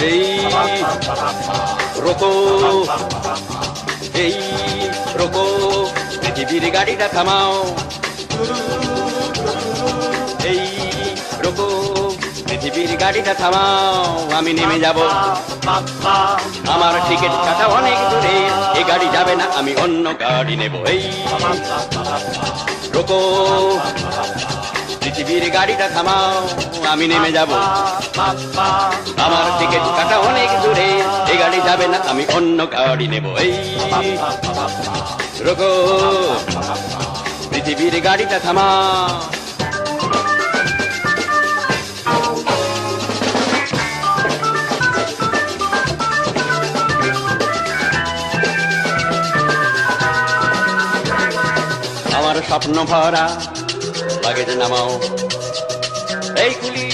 এই রোকো, এই রোকো, পৃথিবীর গাড়িটা থামাও। এই রোকো, পৃথিবীর গাড়িটা থামাও, আমি নেমে যাব। আমার টিকিট কাটা অনেক দূরে, এ গাড়ি যাবে না, আমি অন্য গাড়ি নেব। এই রোকো, পৃথিবীর গাড়িটা থামাও, আমি নেমে যাব। আমার টিকিট কাটা অনেক দূরে, এ গাড়ি যাবে না, আমি অন্য গাড়ি নেব। এই রোকো, পৃথিবীর গাড়িটা থামাও। আমার স্বপ্ন ভরা লাগেজ নামাও, এই কুলি